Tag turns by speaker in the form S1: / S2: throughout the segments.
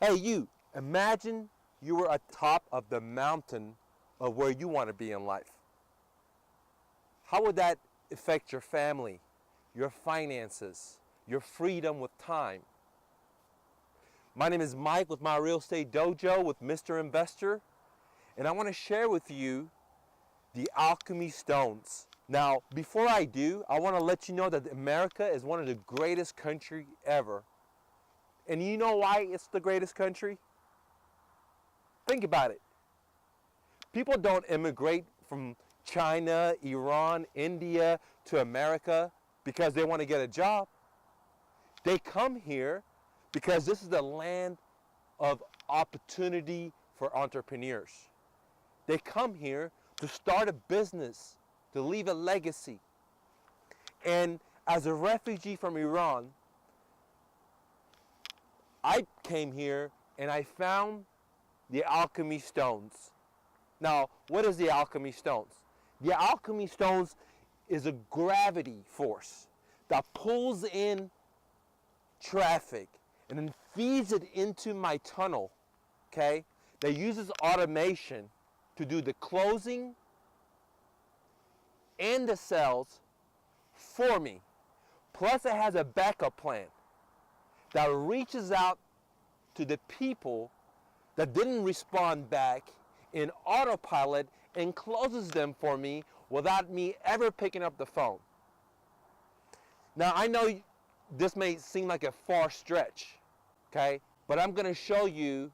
S1: Hey, you, imagine you were at top of the mountain of where you want to be in life. How would that affect your family, your finances, your freedom with time? My name is Mike with my real estate dojo with Mr. Investor, and I want to share with you the Alchemy stones. Now, before I do, I want to let you know that America is one of the greatest countries ever. And you know why it's the greatest country? Think about it. People don't immigrate from China, Iran, India to America because they want to get a job. They come here because this is the land of opportunity for entrepreneurs. They come here to start a business, to leave a legacy. And as a refugee from Iran, I came here and I found the Alchemy stones. Now, what is the Alchemy stones? The Alchemy stones is a gravity force that pulls in traffic and then feeds it into my tunnel, okay? That uses automation to do the closing and the sales for me. Plus it has a backup plan that reaches out to the people that didn't respond back in autopilot and closes them for me without me ever picking up the phone. Now I know this may seem like a far stretch, okay? But I'm gonna show you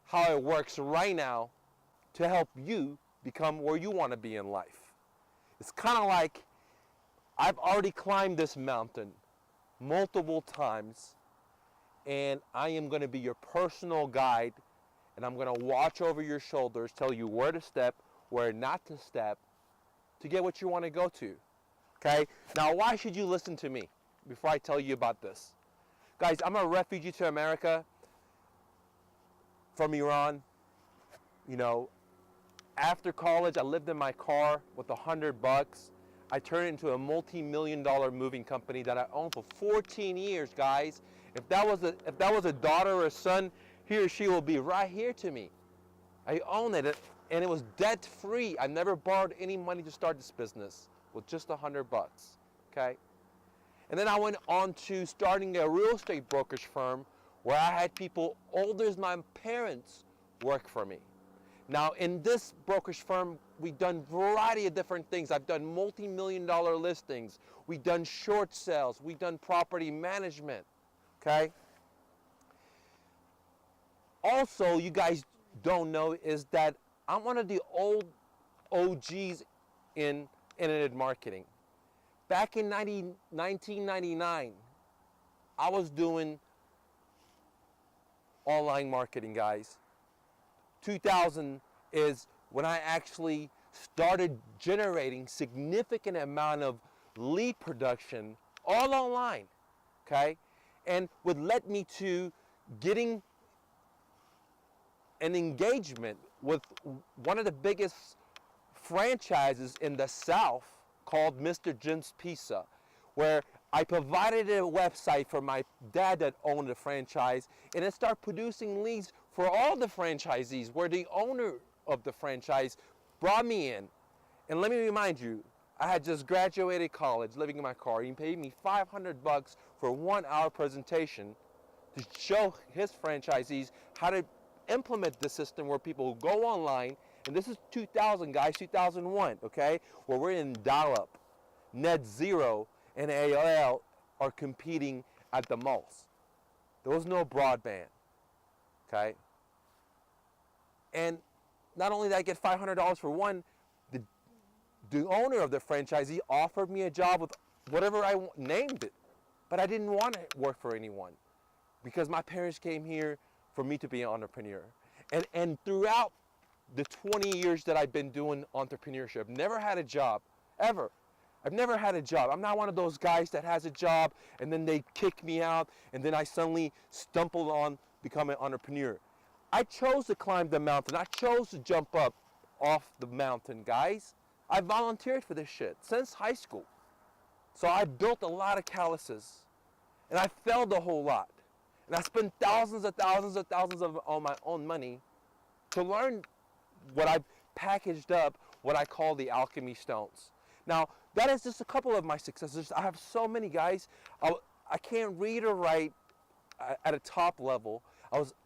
S1: how it works right now to help you become where you wanna be in life. It's kind of like I've already climbed this mountain multiple times, and I am going to be your personal guide, and I'm going to watch over your shoulders, tell you where to step, where not to step, to get what you want to go to. Okay? Now, why should you listen to me before I tell you about this? Guys, I'm a refugee to America from Iran. You know, after college, I lived in my car with $100. I turned it into a multi-million-dollar moving company that I owned for 14 years, guys. If that was a daughter or a son, he or she will be right here to me. I own it, and it was debt-free. I never borrowed any money to start this business with just $100, okay? And then I went on to starting a real estate brokerage firm where I had people older as my parents work for me. Now, in this brokerage firm, we've done a variety of different things. I've done multi-million-dollar listings. We've done short sales. We've done property management, okay? Also, you guys don't know is that I'm one of the old OGs in internet marketing. Back in 1999, I was doing online marketing, guys. 2000 is when I actually started generating significant amount of lead production all online, okay? And would led me to getting an engagement with one of the biggest franchises in the South called Mr. Jim's Pizza, where I provided a website for my dad that owned the franchise, and it started producing leads for all the franchisees, where the owner of the franchise brought me in. And let me remind you, I had just graduated college, living in my car. He paid me $500 for a 1-hour presentation to show his franchisees how to implement the system where people go online, and this is 2000, guys, 2001, okay, where we're in dial-up, net zero, and AOL are competing at the most. There was no broadband, okay? And not only did I get $500 for one, the owner of the franchisee offered me a job with whatever I named it. But I didn't want to work for anyone because my parents came here for me to be an entrepreneur. And throughout the 20 years that I've been doing entrepreneurship, never had a job, ever. I've never had a job. I'm not one of those guys that has a job and then they kick me out and then I suddenly stumbled on becoming an entrepreneur. I chose to climb the mountain. I chose to jump up off the mountain, guys. I volunteered for this shit since high school. So I built a lot of calluses and I failed a whole lot. And I spend thousands of my own money to learn what I've packaged up, what I call the Alchemy stones. Now, that is just a couple of my successes. I have so many, guys. I can't read or write at a top level.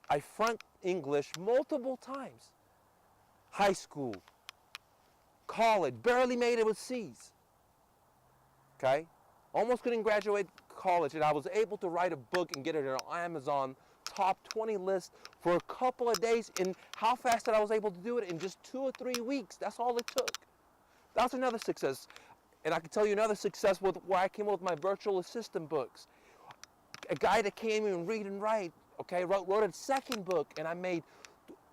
S1: I flunked English multiple times. High school, college, barely made it with C's. Okay? Almost couldn't graduate college, and I was able to write a book and get it on Amazon top 20 list for a couple of days. And how fast that I was able to do it in just 2 or 3 weeks. That's all it took. That's another success. And I can tell you another success with where I came up with my virtual assistant books. A guy that came in and read and write, okay, wrote a second book, and I made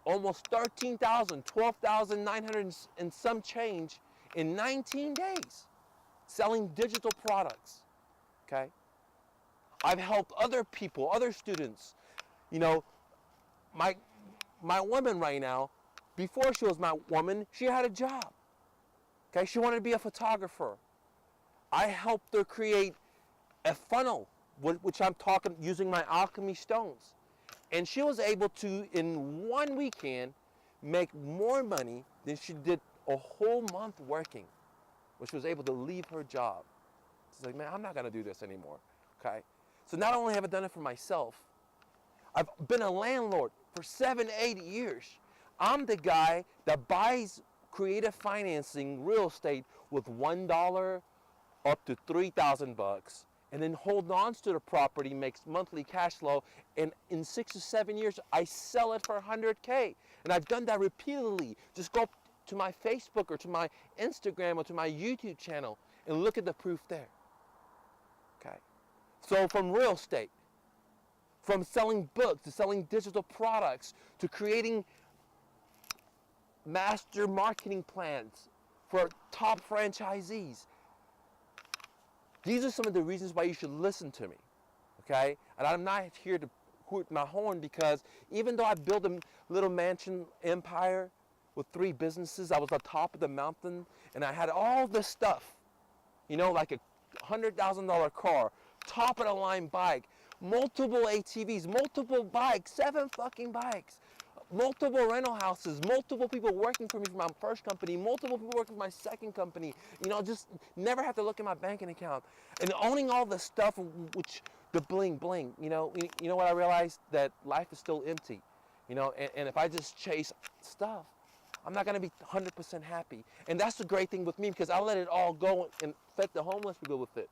S1: almost 13,000, 12,900 and some change in 19 days selling digital products, okay? I've helped other people, other students. You know, my woman right now, before she was my woman, she had a job, okay? She wanted to be a photographer. I helped her create a funnel, which I'm talking using my Alchemy stones. And she was able to, in one weekend, make more money than she did a whole month working, which was able to leave her job. She's like, man, I'm not gonna do this anymore, okay? So not only have I done it for myself, I've been a landlord for 7, 8 years. I'm the guy that buys creative financing real estate with $1 up to $3,000, and then hold on to the property, makes monthly cash flow, and in 6 or 7 years, I sell it for $100K. And I've done that repeatedly. Just go to my Facebook or to my Instagram or to my YouTube channel and look at the proof there, okay? So from real estate, from selling books to selling digital products to creating master marketing plans for top franchisees. These are some of the reasons why you should listen to me, okay? And I'm not here to hoot my horn, because even though I built a little mansion empire with 3 businesses, I was on top of the mountain, and I had all this stuff, you know, like a $100,000 car, top of the line bike, multiple ATVs, multiple bikes, 7 fucking bikes, multiple rental houses, multiple people working for me for my first company, multiple people working for my second company, you know, just never have to look at my banking account. And owning all the stuff, which the bling bling, you know what I realized? That life is still empty, you know, and if I just chase stuff, I'm not gonna be 100% happy. And that's the great thing with me, because I let it all go and fed the homeless people with it,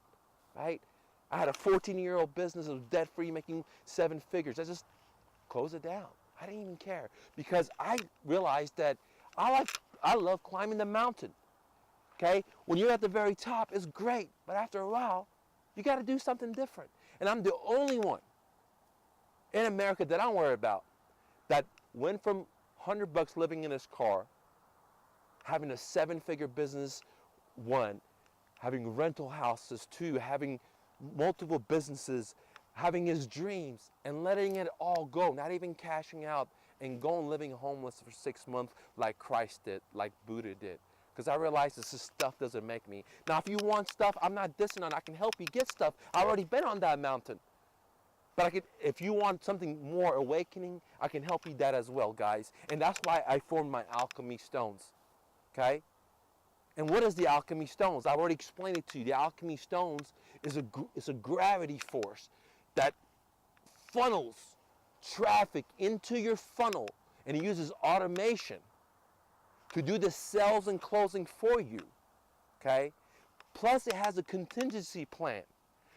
S1: right? I had a 14-year-old business that was debt-free, making 7 figures. I just closed it down. I didn't even care, because I realized that I love climbing the mountain, okay? When you're at the very top, it's great, but after a while, you got to do something different. And I'm the only one in America that I'm worried about that went from $100 living in his car, having a 7-figure business, 1, having rental houses, 2, having multiple businesses, having his dreams, and letting it all go, not even cashing out, and going living homeless for 6 months like Christ did, like Buddha did. Because I realized this stuff doesn't make me. Now, if you want stuff, I'm not dissing on. I can help you get stuff. I've already been on that mountain. But if you want something more awakening, I can help you that as well, guys. And that's why I formed my Alchemy stones, okay? And what is the Alchemy stones? I've already explained it to you. The Alchemy stones is a gravity force that funnels traffic into your funnel, and it uses automation to do the sales and closing for you, okay? Plus, it has a contingency plan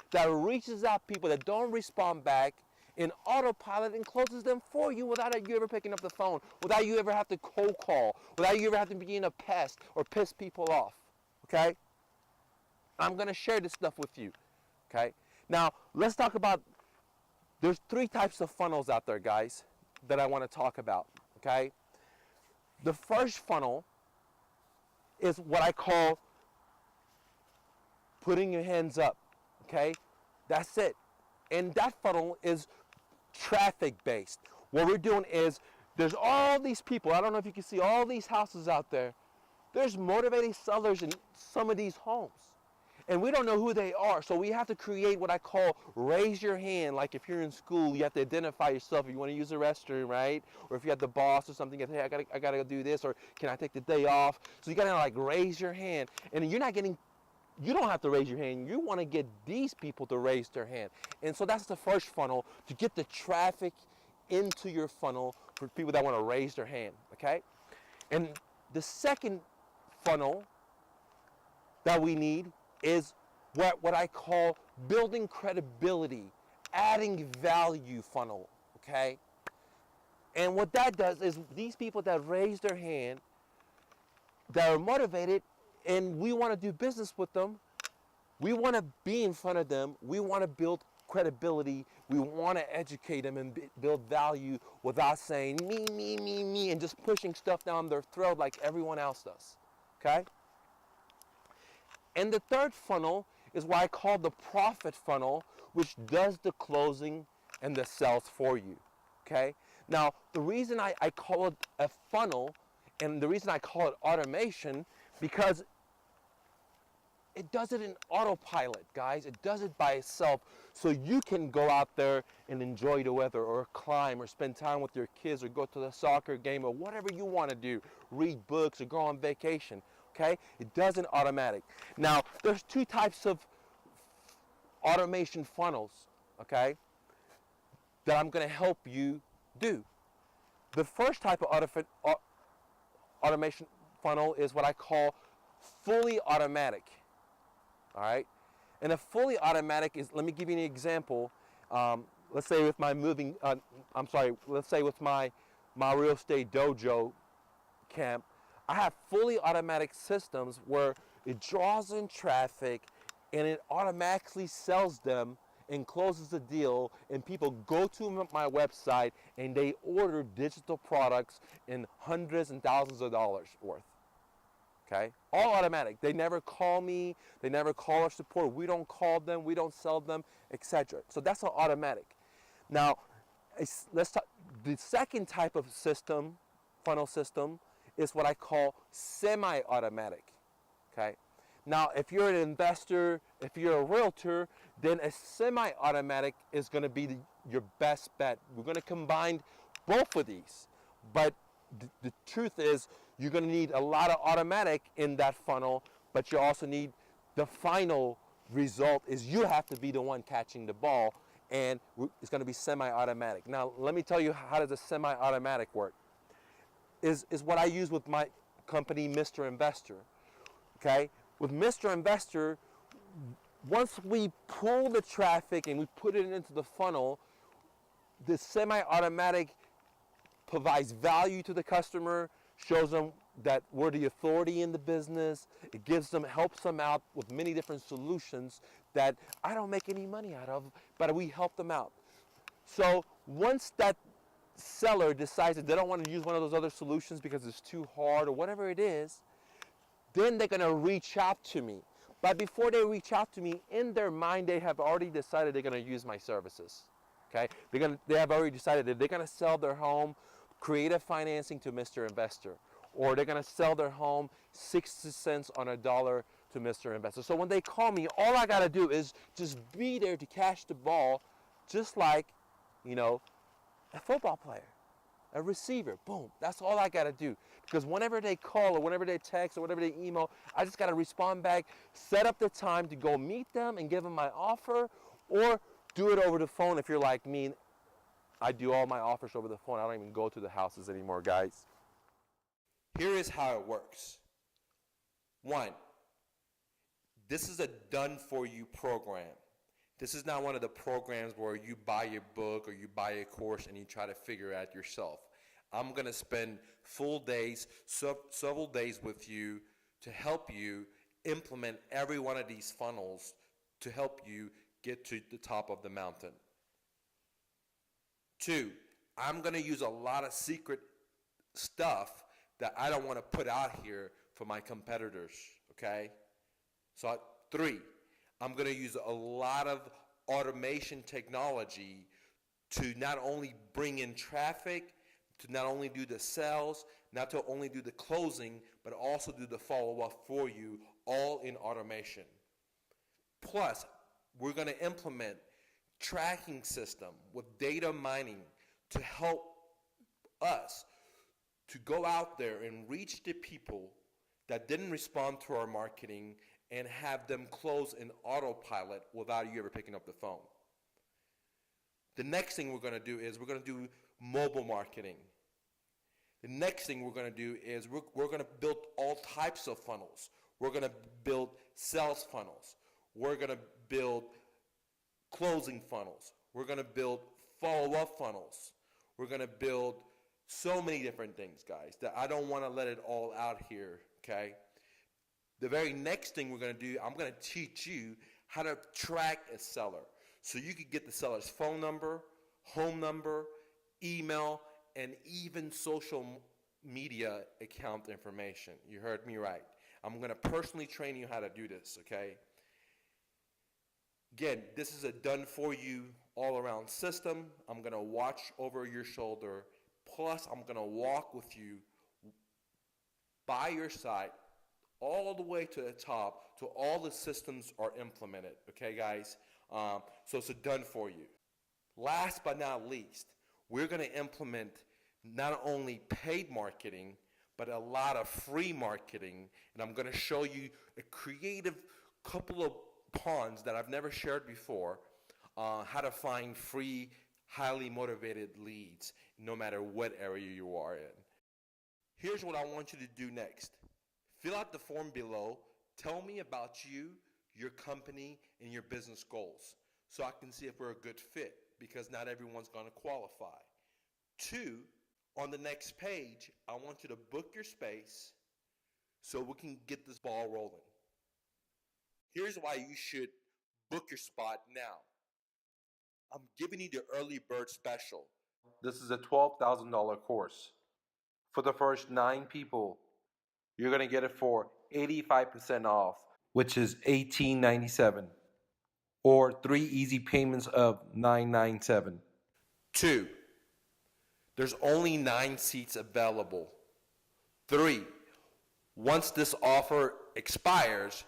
S1: that reaches out people that don't respond back in autopilot and closes them for you without you ever picking up the phone, without you ever have to cold call, without you ever have to be in a pest or piss people off, okay? I'm going to share this stuff with you, okay? Now, let's talk about, there's 3 types of funnels out there, guys, that I want to talk about, okay? The first funnel is what I call putting your hands up, okay? That's it. And that funnel is traffic-based. What we're doing is, there's all these people, I don't know if you can see all these houses out there. There's motivated sellers in some of these homes. And we don't know who they are. So we have to create what I call raise your hand. Like if you're in school, you have to identify yourself. If you want to use the restroom, right? Or if you have the boss or something, you have to, hey, I gotta go do this, or can I take the day off? So you gotta like raise your hand. And you don't have to raise your hand. You want to get these people to raise their hand. And so that's the first funnel, to get the traffic into your funnel for people that want to raise their hand, okay? And the second funnel that we need is what I call building credibility, adding value funnel, okay? And what that does is these people that raise their hand, that are motivated, and we want to do business with them, we want to be in front of them, we want to build credibility, we want to educate them and build value without saying me, and just pushing stuff down their throat like everyone else does, okay? And the third funnel is what I call the profit funnel, which does the closing and the sales for you, okay? Now, the reason I call it a funnel, and the reason I call it automation, because it does it in autopilot, guys. It does it by itself, so you can go out there and enjoy the weather, or climb, or spend time with your kids, or go to the soccer game, or whatever you want to do, read books, or go on vacation. Okay? It does it automatic. Now, there's two types of automation funnels, okay, that I'm going to help you do. The first type of automation funnel is what I call fully automatic. All right? And a fully automatic is, let me give you an example. Let's say with my let's say with my real estate dojo camp, I have fully automatic systems where it draws in traffic and it automatically sells them and closes the deal, and people go to my website and they order digital products in hundreds and thousands of dollars worth. Okay? All automatic. They never call me, they never call our support, we don't call them, we don't sell them, etc. So that's all automatic. Now, let's talk. The second type of system, funnel system, is what I call semi-automatic, okay? Now, if you're an investor, if you're a realtor, then a semi-automatic is going to be your best bet. We're going to combine both of these, but the truth is you're going to need a lot of automatic in that funnel, but you also need the final result is you have to be the one catching the ball, and it's going to be semi-automatic. Now, let me tell you, how does a semi-automatic work? Is what I use with my company, Mr. Investor. Okay? With Mr. Investor, once we pull the traffic and we put it into the funnel, the semi-automatic provides value to the customer, shows them that we're the authority in the business. It helps them out with many different solutions that I don't make any money out of, but we help them out. So once that seller decides that they don't want to use one of those other solutions because it's too hard or whatever it is, then they're going to reach out to me. But before they reach out to me, in their mind, they have already decided they're going to use my services. Okay? They have already decided that they're going to sell their home, creative financing to Mr. Investor, or they're going to sell their home 60 cents on a dollar to Mr. Investor. So when they call me, all I got to do is just be there to catch the ball, just like, a football player, a receiver. Boom. That's all I got to do. Because whenever they call or whenever they text or whenever they email, I just got to respond back, set up the time to go meet them and give them my offer, or do it over the phone. If you're like me, I do all my offers over the phone. I don't even go to the houses anymore, guys. Here is how it works. 1, this is a done-for-you program. This is not one of the programs where you buy a book or you buy a course and you try to figure it out yourself. I'm going to spend full days, several days with you to help you implement every one of these funnels to help you get to the top of the mountain. 2, I'm going to use a lot of secret stuff that I don't want to put out here for my competitors, okay? So 3, I'm going to use a lot of automation technology to not only bring in traffic, to not only do the sales, not to only do the closing, but also do the follow-up for you, all in automation. Plus, we're going to implement tracking system with data mining to help us to go out there and reach the people that didn't respond to our marketing and have them close in autopilot without you ever picking up the phone. The next thing we're going to do is we're going to do mobile marketing. The next thing we're going to do is we're going to build all types of funnels. We're going to build sales funnels. We're going to build closing funnels. We're going to build follow-up funnels. We're going to build so many different things, guys, that I don't want to let it all out here, okay? The very next thing we're going to do, I'm going to teach you how to track a seller. So you could get the seller's phone number, home number, email, and even social media account information. You heard me right. I'm going to personally train you how to do this, okay? Again, this is a done-for-you, all-around system. I'm going to watch over your shoulder. Plus, I'm going to walk with you by your side all the way to the top till all the systems are implemented, okay, guys? So it's a done for you. Last but not least, we're going to implement not only paid marketing, but a lot of free marketing. And I'm going to show you a creative couple of ponds that I've never shared before, how to find free, highly motivated leads, no matter what area you are in. Here's what I want you to do next. Fill out the form below. Tell me about you, your company, and your business goals, so I can see if we're a good fit, because not everyone's going to qualify. 2, on the next page, I want you to book your space so we can get this ball rolling. Here's why you should book your spot now. I'm giving you the early bird special. This is a $12,000 course. For the first 9 people, you're going to get it for 85% off, which is $18.97, or 3 easy payments of $9.97. 2, there's only 9 seats available. 3, once this offer expires,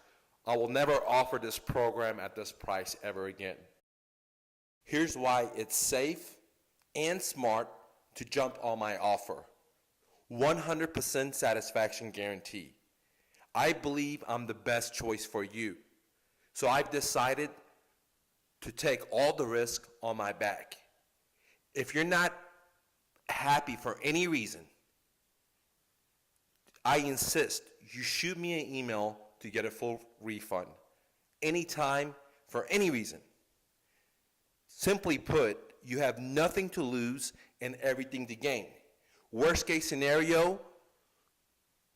S1: I will never offer this program at this price ever again. Here's why it's safe and smart to jump on my offer. 100% satisfaction guarantee. I believe I'm the best choice for you. So I've decided to take all the risk on my back. If you're not happy for any reason, I insist you shoot me an email to get a full refund. Anytime, for any reason. Simply put, you have nothing to lose and everything to gain. Worst case scenario,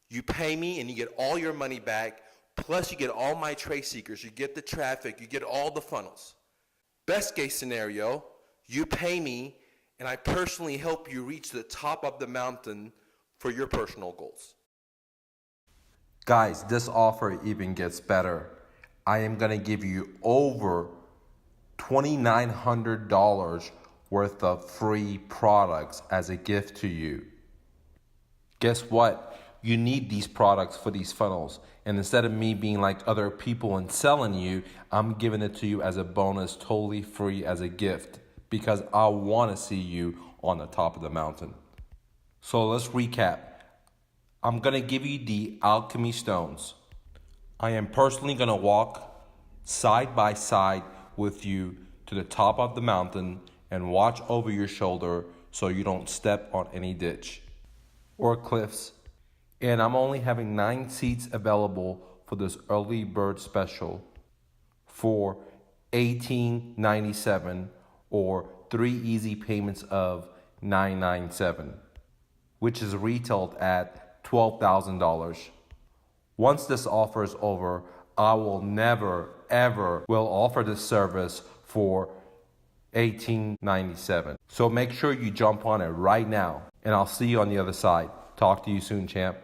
S1: you pay me and you get all your money back, plus you get all my trade seekers, you get the traffic, you get all the funnels. Best case scenario, you pay me and I personally help you reach the top of the mountain for your personal goals. Guys, this offer even gets better. I am going to give you over $2,900 worth of free products as a gift to you. Guess what? You need these products for these funnels. And instead of me being like other people and selling you, I'm giving it to you as a bonus, totally free as a gift, because I want to see you on the top of the mountain. So let's recap. I'm going to give you the Alchemy stones. I am personally going to walk side by side with you to the top of the mountain and watch over your shoulder so you don't step on any ditch or cliffs. And I'm only having 9 seats available for this early bird special for $18.97, or 3 easy payments of $9.97, which is retailed at $12,000. Once this offer is over, I will never, ever will offer this service for $18.97. So make sure you jump on it right now, and I'll see you on the other side. Talk to you soon, champ.